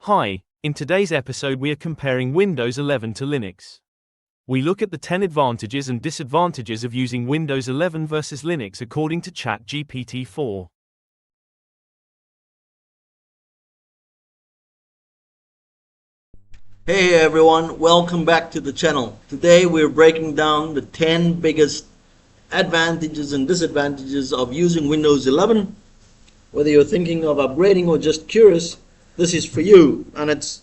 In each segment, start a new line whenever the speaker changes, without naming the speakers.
Hi, in today's episode we are comparing Windows 11 to Linux. We look at the 10 advantages and disadvantages of using Windows 11 versus Linux according to ChatGPT-4.
Hey everyone, welcome back to the channel. Today we're breaking down the 10 biggest advantages and disadvantages of using Windows 11. Whether you're thinking of upgrading or just curious, this is for you. And it's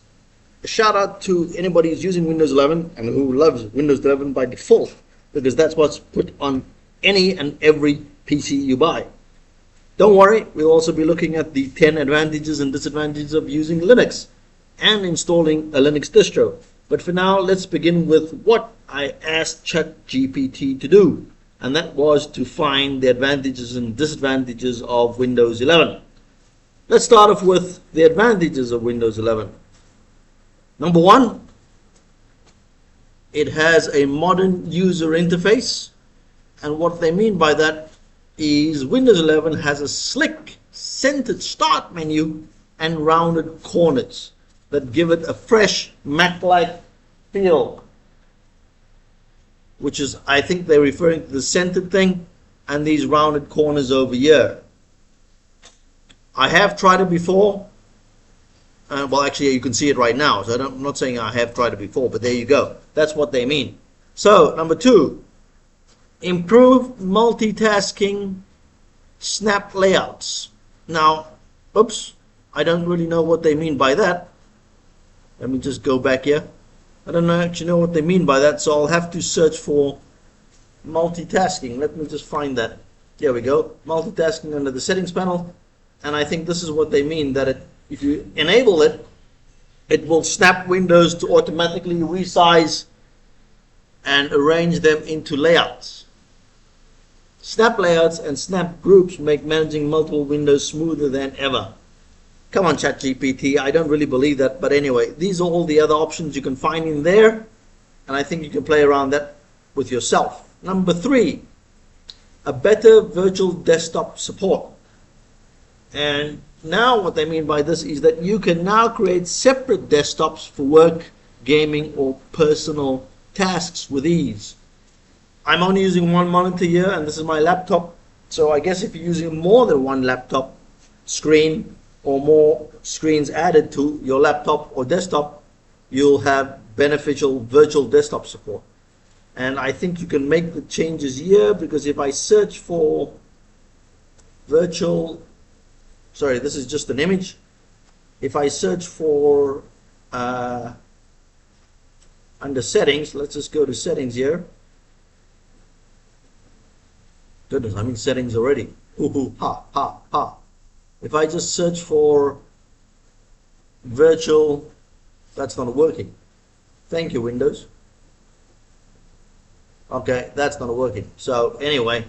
a shout out to anybody who's using Windows 11 and who loves Windows 11 by default, because that's what's put on any and every PC you buy. Don't worry, we'll also be looking at the 10 advantages and disadvantages of using Linux and installing a Linux distro. But for now, let's begin with what I asked ChatGPT to do, and that was to find the advantages and disadvantages of Windows 11. Let's start off with the advantages of Windows 11. Number one, it has a modern user interface, and what they mean by that is Windows 11 has a slick centered start menu and rounded corners that give it a fresh Mac-like feel, which is, I think they're referring to the centered thing and these rounded corners over here. I have tried it before. Well, actually, you can see it right now. So I'm not saying I have tried it before, but there you go. That's what they mean. So, number two, improved multitasking snap layouts. Now, oops, I don't really know what they mean by that. Let me just go back here. I don't actually know what they mean by that, so I'll have to search for multitasking. Let me just find that. There we go. Multitasking under the settings panel. And I think this is what they mean, that if you enable it, it will snap windows to automatically resize and arrange them into layouts. Snap layouts and snap groups make managing multiple windows smoother than ever. Come on, ChatGPT, I don't really believe that, but anyway, these are all the other options you can find in there, and I think you can play around that with yourself. Number three, a better virtual desktop support. And now what they mean by this is that you can now create separate desktops for work, gaming, or personal tasks with ease. I'm only using one monitor here, and this is my laptop, so I guess if you're using more than one laptop screen, or more screens added to your laptop or desktop, you'll have beneficial virtual desktop support. And I think you can make the changes here, because if I search for virtual, sorry, this is just an image. If I search for under settings, let's just go to settings here. Goodness, I'm in settings already. Ha, ha, ha. If I just search for virtual, that's not working. Thank you, Windows. Okay, that's not working. So anyway,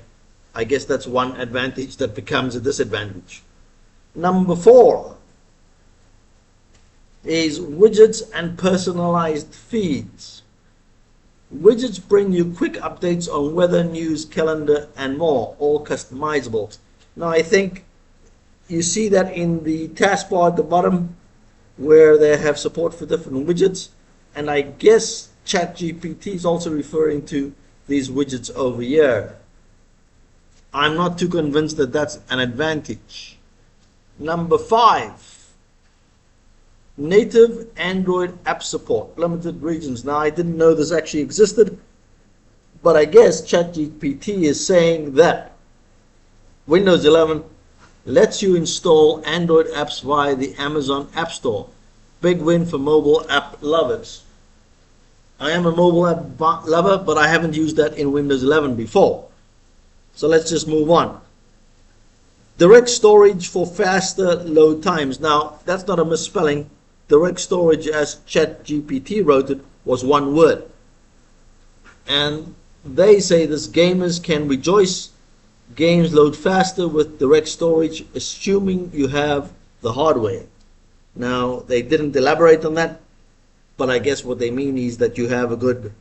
I guess that's one advantage that becomes a disadvantage. Number four is widgets and personalized feeds. Widgets bring you quick updates on weather, news, calendar, and more, all customizable. Now I think you see that in the taskbar at the bottom where they have support for different widgets, and I guess ChatGPT is also referring to these widgets over here. I'm not too convinced that that's an advantage. Number five, native Android app support, limited regions. Now I didn't know this actually existed, but I guess ChatGPT is saying that Windows 11 lets you install Android apps via the Amazon App Store. Big win for mobile app lovers. I am a mobile app lover, but I haven't used that in Windows 11 before. So let's just move on. Direct storage for faster load times. Now, that's not a misspelling. Direct storage, as ChatGPT wrote it, was one word. And they say this gamers can rejoice. Games load faster with direct storage, assuming you have the hardware. Now, they didn't elaborate on that, but I guess what they mean is that you have a good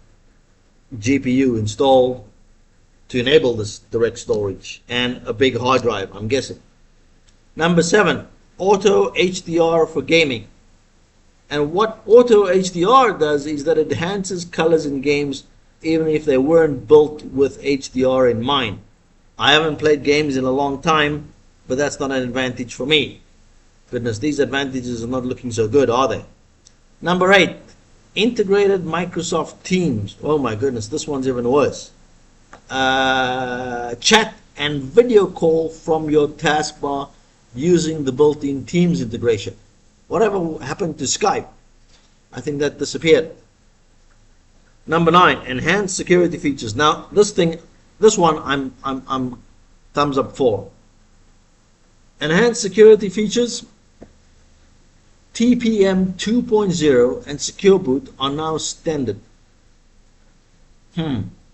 GPU installed to enable this direct storage and a big hard drive, I'm guessing. Number seven, auto HDR for gaming. And what Auto HDR does is that it enhances colors in games even if they weren't built with HDR in mind. I haven't played games in a long time, but that's not an advantage for me. Goodness, these advantages are not looking so good, are they? Number 8, integrated Microsoft Teams. Oh my goodness, this one's even worse. Chat and video call from your taskbar using the built-in Teams integration. Whatever happened to Skype? I think that disappeared. Number 9, enhanced security features. Now this one I'm thumbs up for. Enhanced security features, TPM 2.0 and Secure Boot are now standard.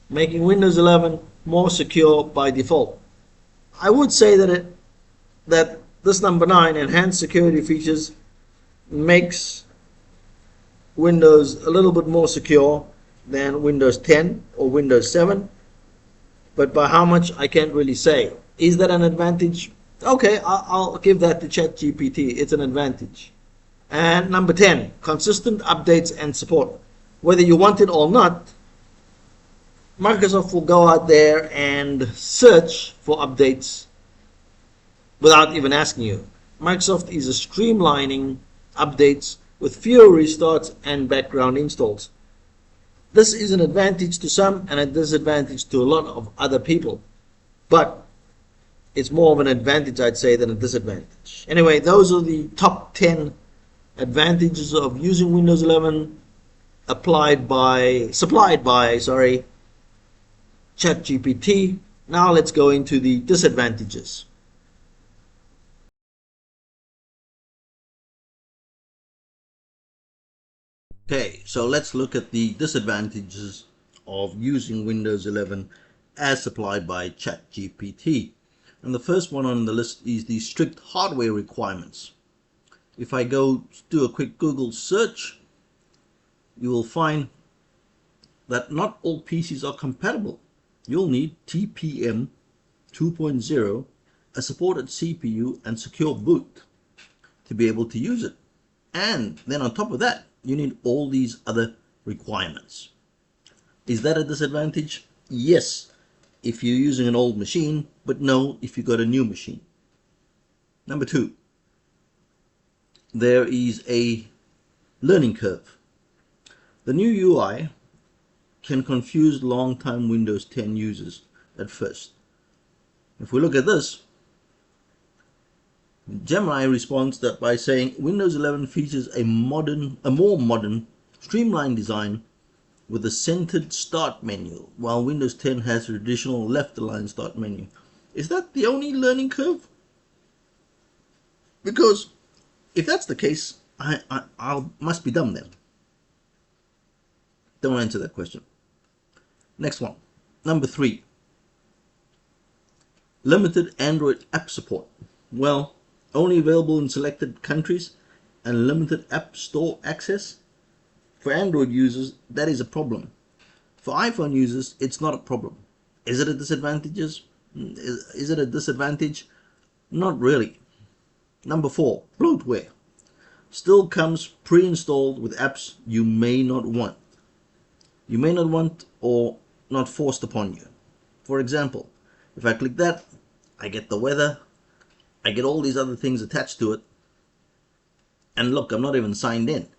Making Windows 11 more secure by default. I would say that this number 9, enhanced security features, makes Windows a little bit more secure than Windows 10 or Windows 7, but by how much I can't really say. Is that an advantage? Okay, I'll give that to ChatGPT. It's an advantage. And number 10, consistent updates and support. Whether you want it or not, Microsoft will go out there and search for updates without even asking you. Microsoft is streamlining updates with fewer restarts and background installs. This is an advantage to some and a disadvantage to a lot of other people, but it's more of an advantage, I'd say, than a disadvantage. Anyway, those are the top 10 advantages of using Windows 11 supplied by ChatGPT. Now let's go into the disadvantages. Okay, so let's look at the disadvantages of using Windows 11 as supplied by ChatGPT. And the first one on the list is the strict hardware requirements. If I go do a quick Google search, you will find that not all PCs are compatible. You'll need TPM 2.0, a supported CPU, and secure boot to be able to use it. And then on top of that, you need all these other requirements. Is that a disadvantage? Yes, if you're using an old machine, but no, if you've got a new machine. Number 2, there is a learning curve. The new UI can confuse long-time Windows 10 users at first. If we look at this, Gemini responds that by saying Windows 11 features a more modern, streamlined design with a centered start menu, while Windows 10 has a traditional left-aligned start menu. Is that the only learning curve? Because if that's the case, I must be dumb then. Don't answer that question. Next one, number 3, limited Android app support. Well, only available in selected countries and limited app store access. For Android users, that is a problem. For iPhone users, it's not a problem. Is it a disadvantage? Is it a disadvantage? Not really. Number 4, bloatware. Still comes pre-installed with apps you may not want. You may not want or not forced upon you. For example, if I click that, I get the weather, I get all these other things attached to it, and look, I'm not even signed in.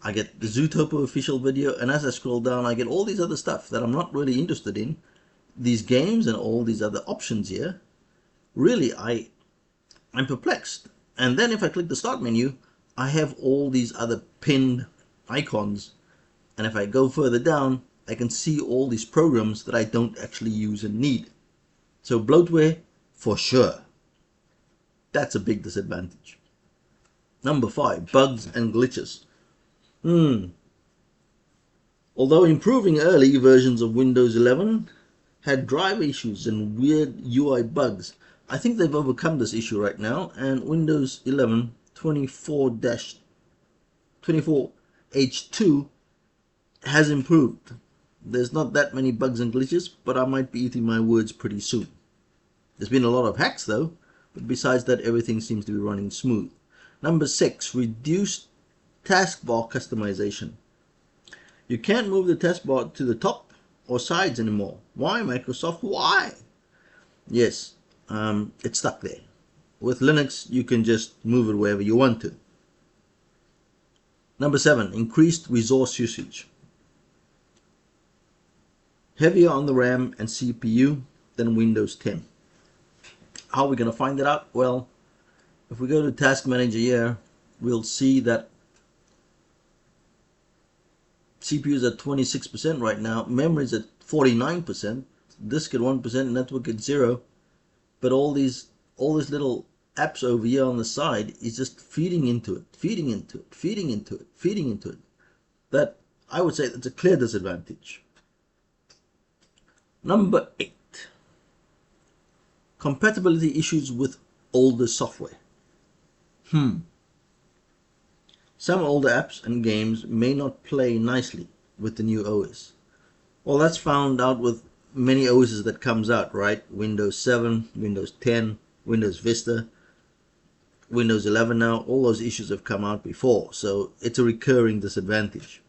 I get the Zootopia official video, and as I scroll down, I get all these other stuff that I'm not really interested in. These games and all these other options here. Really, I'm perplexed. And then if I click the start menu, I have all these other pinned icons. And if I go further down, I can see all these programs that I don't actually use and need. So bloatware, for sure. That's a big disadvantage. Number 5, bugs and glitches. Although improving early versions of Windows 11 had driver issues and weird UI bugs, I think they've overcome this issue right now, and Windows 11 24H2 has improved. There's not that many bugs and glitches, but I might be eating my words pretty soon. There's been a lot of hacks though, but besides that, everything seems to be running smooth. Number 6, reduced taskbar customization. You can't move the taskbar to the top or sides anymore. Why, Microsoft? Why? Yes, it's stuck there. With Linux, you can just move it wherever you want to. Number 7, increased resource usage. Heavier on the RAM and CPU than Windows 10. How are we going to find that out? Well, if we go to Task Manager here, we'll see that CPU is at 26% right now, memory is at 49%, disk at 1%, network at 0. But all these little apps over here on the side is just feeding into it. That, I would say, that's a clear disadvantage. Number 8, compatibility issues with older software. Some older apps and games may not play nicely with the new OS. Well, that's found out with many OSs that comes out, right? Windows 7, Windows 10, Windows Vista, Windows 11 now. All those issues have come out before, so it's a recurring disadvantage.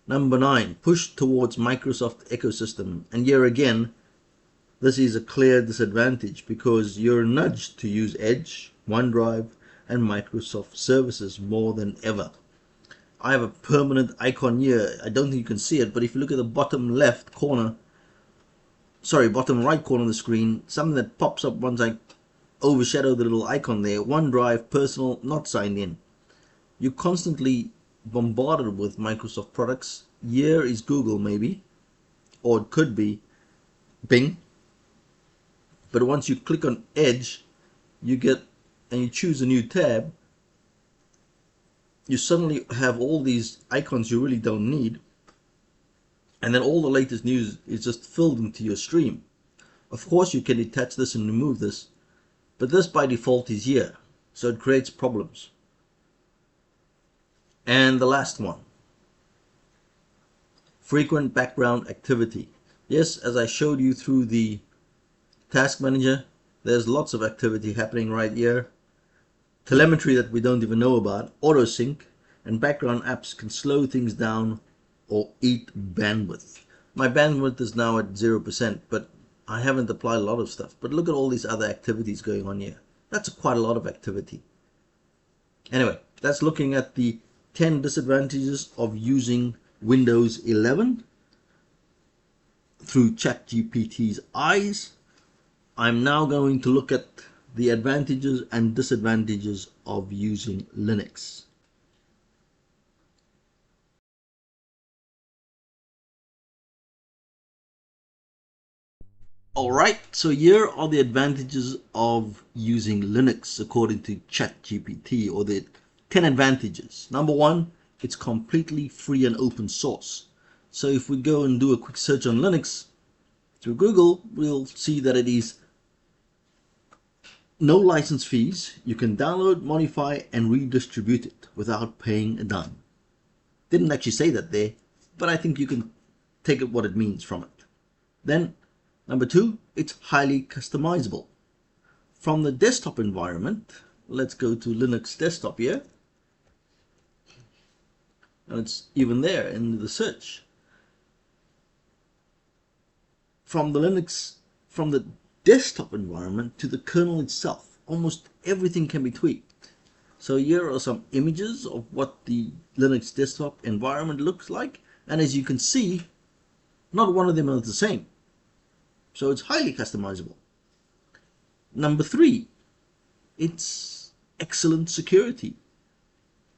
Number 9, push towards Microsoft ecosystem. And here again, this is a clear disadvantage because you're nudged to use Edge, OneDrive, and Microsoft services more than ever. I have a permanent icon here. I don't think you can see it, but if you look at the bottom right corner of the screen, something that pops up once I overshadow the little icon there: OneDrive, personal, not signed in. You're constantly bombarded with Microsoft products. Here is Google maybe, or it could be Bing. But once you click on Edge, you choose a new tab, you suddenly have all these icons you really don't need, and then all the latest news is just filled into your stream. Of course you can detach this and remove this, but this by default is here, so it creates problems. And the last one, frequent background activity. Yes, as I showed you through the Task Manager, there's lots of activity happening right here. Telemetry that we don't even know about, auto sync, and background apps can slow things down or eat bandwidth. My bandwidth is now at 0%, but I haven't applied a lot of stuff. But look at all these other activities going on here. That's quite a lot of activity. Anyway, that's looking at the 10 disadvantages of using Windows 11 through ChatGPT's eyes. I'm now going to look at the advantages and disadvantages of using Linux. Alright, so here are the advantages of using Linux according to ChatGPT, or the 10 advantages. Number 1, it's completely free and open source. So if we go and do a quick search on Linux through Google, we'll see that it is no license fees. You can download, modify, and redistribute it without paying a dime. Didn't actually say that there, but I think you can take it what it means from it. Then, number 2, it's highly customizable. From the desktop environment, let's go to Linux desktop here. And it's even there in the search. From the desktop environment to the kernel itself, almost everything can be tweaked. So here are some images of what the Linux desktop environment looks like, and as you can see, not one of them are the same. So it's highly customizable. Number 3, it's excellent security.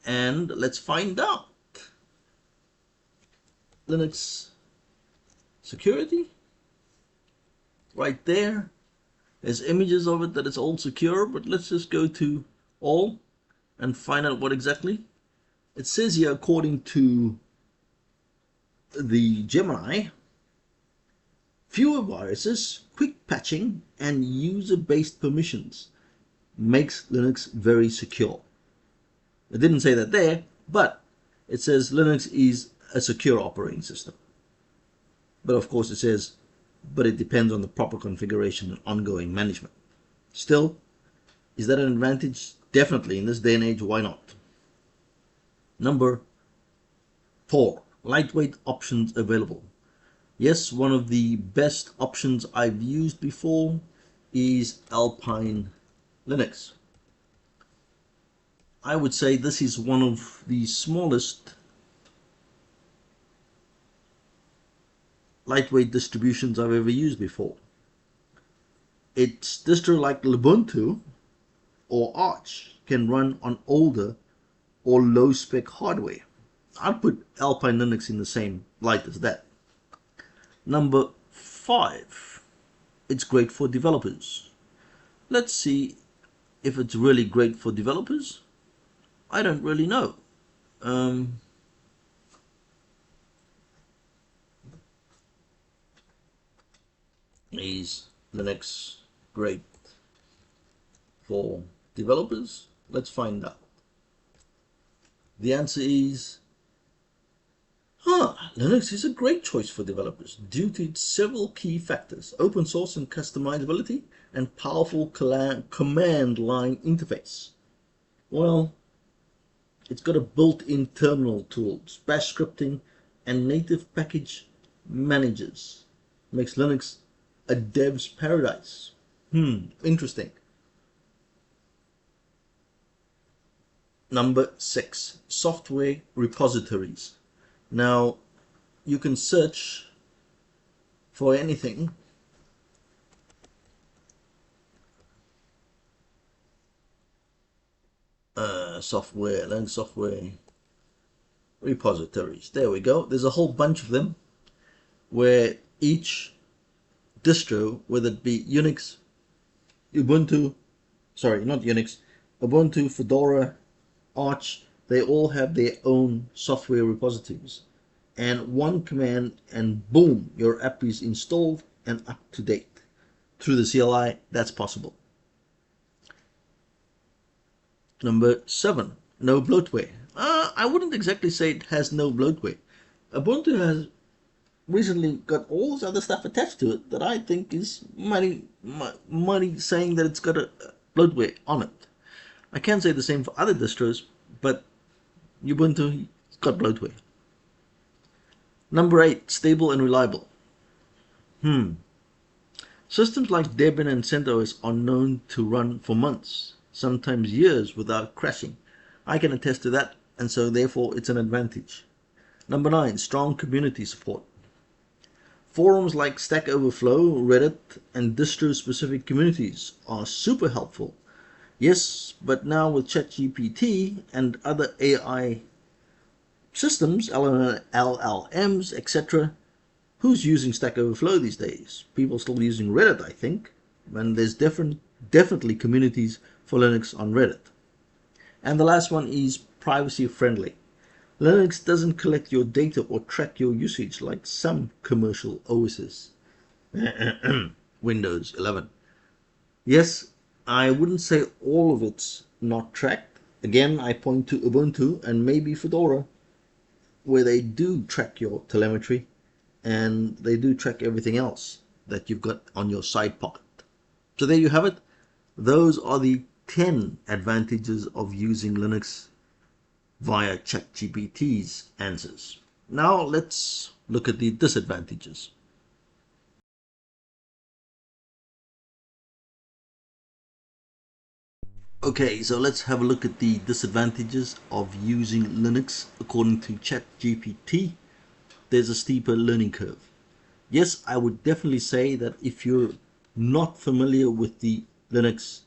And let's find out. Linux security, right there. There's images of it that it's all secure, but let's just go to all and find out what exactly. It says here, according to the Gemini, fewer viruses, quick patching, and user-based permissions makes Linux very secure. It didn't say that there, but it says Linux is a secure operating system. But of course it says, but it depends on the proper configuration and ongoing management. Still, is that an advantage? Definitely, in this day and age, why not? Number 4, lightweight options available. Yes, one of the best options I've used before is Alpine Linux. I would say this is one of the smallest lightweight distributions I've ever used before. Its distro like Ubuntu or Arch can run on older or low spec hardware. I'd put Alpine Linux in the same light as that. Number 5, it's great for developers. Let's see if it's really great for developers. I don't really know. Is Linux great for developers? Let's find out. The answer is Linux is a great choice for developers due to its several key factors: open source and customizability, and powerful command line interface. Well, it's got a built-in terminal tools, bash scripting, and native package managers. Makes Linux a dev's paradise. Interesting. Number 6, software repositories. Now, you can search for anything. Linux software repositories. There we go. There's a whole bunch of them where each distro, whether it be Unix, Ubuntu, Ubuntu, Fedora, Arch, they all have their own software repositories. And one command and boom, your app is installed and up to date. Through the CLI, that's possible. Number 7, no bloatware. I wouldn't exactly say it has no bloatware. Ubuntu has recently got all this other stuff attached to it that I think is mighty saying that it's got a bloatware on it. I can't say the same for other distros, but Ubuntu's got bloatware. Number 8, stable and reliable. Systems like Debian and CentOS are known to run for months, sometimes years without crashing. I can attest to that, and so therefore it's an advantage. Number 9, strong community support. Forums like Stack Overflow, Reddit, and distro-specific communities are super helpful. Yes, but now with ChatGPT and other AI systems, LLMs, etc., who's using Stack Overflow these days? People still using Reddit, I think, and there's definitely communities for Linux on Reddit. And the last one is privacy friendly. Linux doesn't collect your data or track your usage like some commercial OSs. Windows 11. Yes, I wouldn't say all of it's not tracked. Again, I point to Ubuntu and maybe Fedora, where they do track your telemetry and they do track everything else that you've got on your side pocket. So there you have it. Those are the 10 advantages of using Linux via ChatGPT's answers. Now let's look at the disadvantages. Okay, so let's have a look at the disadvantages of using Linux according to ChatGPT. There's a steeper learning curve. Yes, I would definitely say that if you're not familiar with the Linux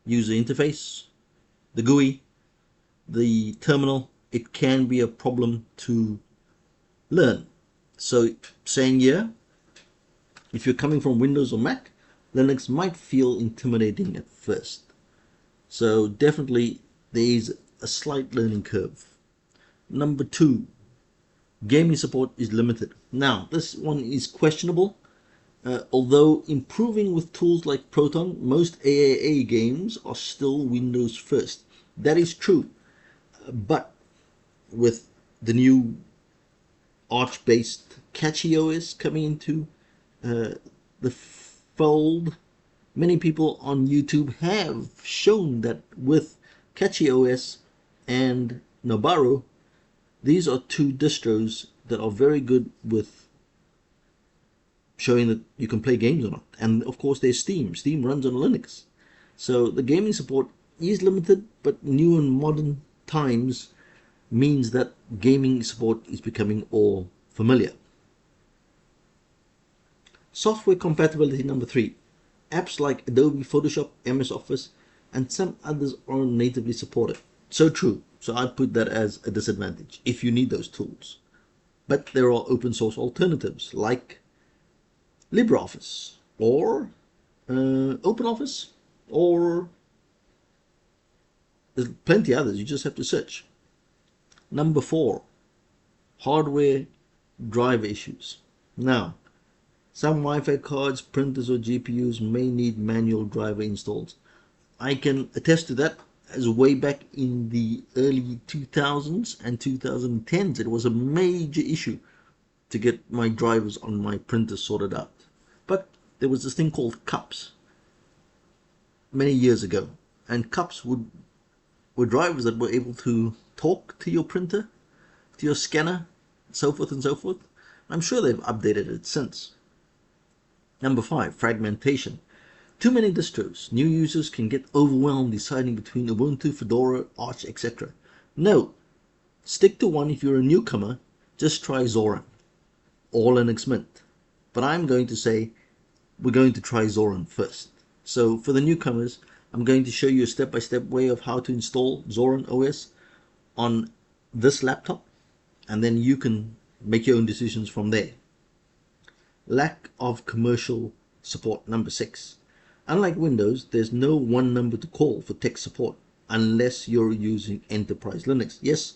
user interface, the GUI, the terminal, it can be a problem to learn. So saying here, if you're coming from Windows or Mac, Linux might feel intimidating at first. So definitely there is a slight learning curve. Number 2, gaming support is limited. Now this one is questionable. Although improving with tools like Proton, most AAA games are still Windows first. That is true. But with the new Arch-based CatchyOS coming into the fold, many people on YouTube have shown that with CatchyOS and Nobaru, These are two distros that are very good with showing that you can play games or not. And of course, there's Steam. Steam runs on Linux. So the gaming support is limited, but new and modern times means that gaming support is becoming all familiar. Software compatibility number 3. Apps like Adobe Photoshop, MS Office, and some others are natively supported. So true. So I'd put that as a disadvantage if you need those tools. But there are open source alternatives like LibreOffice or OpenOffice, or there's plenty others. You just have to search. Number 4, hardware driver issues. Now, some Wi-Fi cards, printers, or GPUs may need manual driver installs. I can attest to that, as way back in the early 2000s and 2010s, it was a major issue to get my drivers on my printer sorted out. But there was this thing called cups many years ago, and cups were drivers that were able to talk to your printer, to your scanner, so forth and so forth. I'm sure they've updated it since. Number 5, fragmentation. Too many distros. New users can get overwhelmed deciding between Ubuntu, Fedora, Arch, etc. No, stick to one if you're a newcomer. Just try Zorin or Linux Mint. But I'm going to say we're going to try Zorin first. So for the newcomers, I'm going to show you a step-by-step way of how to install Zorin OS on this laptop, and then you can make your own decisions from there. Lack of commercial support, number 6. Unlike Windows, there's no one number to call for tech support unless you're using enterprise Linux. Yes,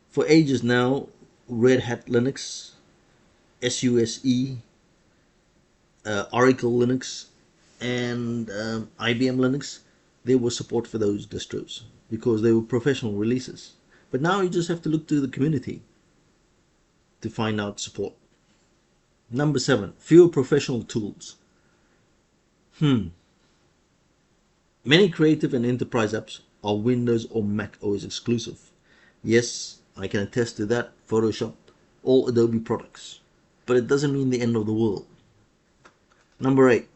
for ages now, Red Hat Linux, SUSE, Oracle Linux, and IBM Linux, there was support for those distros because they were professional releases. But now you just have to look to the community to find out support. Number 7, fewer professional tools. Many creative and enterprise apps are Windows or Mac OS exclusive. Yes, I can attest to that. Photoshop, all Adobe products. But it doesn't mean the end of the world. Number 8,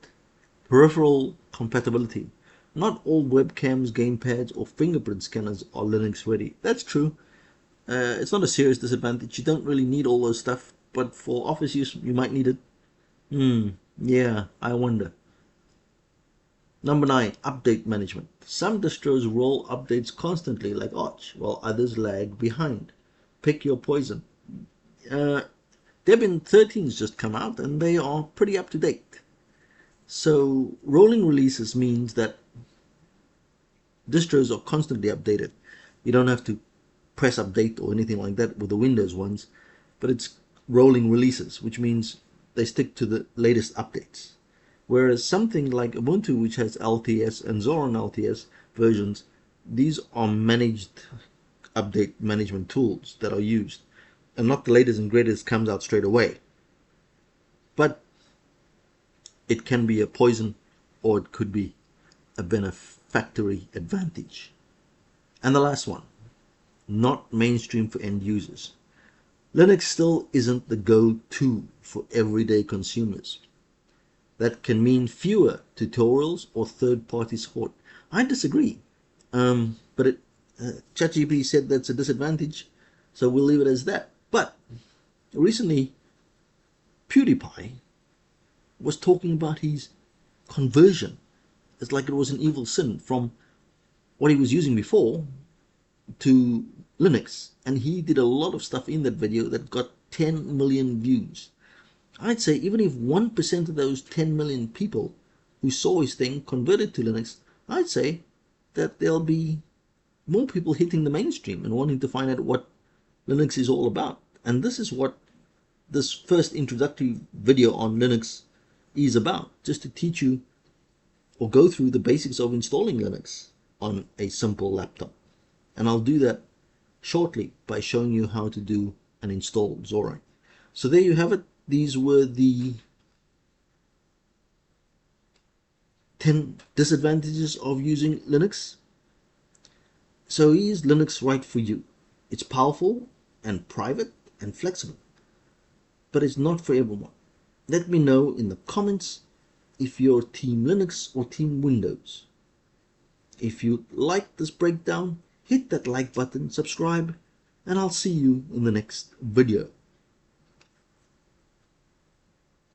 peripheral compatibility. Not all webcams, gamepads, or fingerprint scanners are Linux ready. That's true. It's not a serious disadvantage. You don't really need all those stuff, but for office use, you might need it. Yeah, I wonder. Number 9, update management. Some distros roll updates constantly like Arch, while others lag behind. Pick your poison. Debian 13's just come out and they are pretty up to date. So rolling releases means that distros are constantly updated. You don't have to press update or anything like that with the Windows ones, but it's rolling releases, which means they stick to the latest updates. Whereas something like Ubuntu, which has LTS and Zorin LTS versions, these are managed update management tools that are used, and not the latest and greatest comes out straight away. But it can be a poison, or it could be a benefactory advantage. And the last one, not mainstream for end users. Linux still isn't the go-to for everyday consumers. That can mean fewer tutorials or third-party support. I disagree, but ChatGPT said that's a disadvantage, so we'll leave it as that. But recently, PewDiePie was talking about his conversion. It's like it was an evil sin from what he was using before to Linux, and he did a lot of stuff in that video that got 10 million views. I'd say even if 1% of those 10 million people who saw his thing converted to Linux, I'd say that there'll be more people hitting the mainstream and wanting to find out what Linux is all about. And this is what this first introductory video on Linux is about, just to teach you or go through the basics of installing Linux on a simple laptop. And I'll do that shortly by showing you how to do and install Zorin. So there you have it. These were the 10 disadvantages of using Linux. So is Linux right for you? It's powerful, and private and flexible, but it's not for everyone. Let me know in the comments if you're Team Linux or Team Windows. If you like this breakdown, hit that like button, subscribe, and I'll see you in the next video.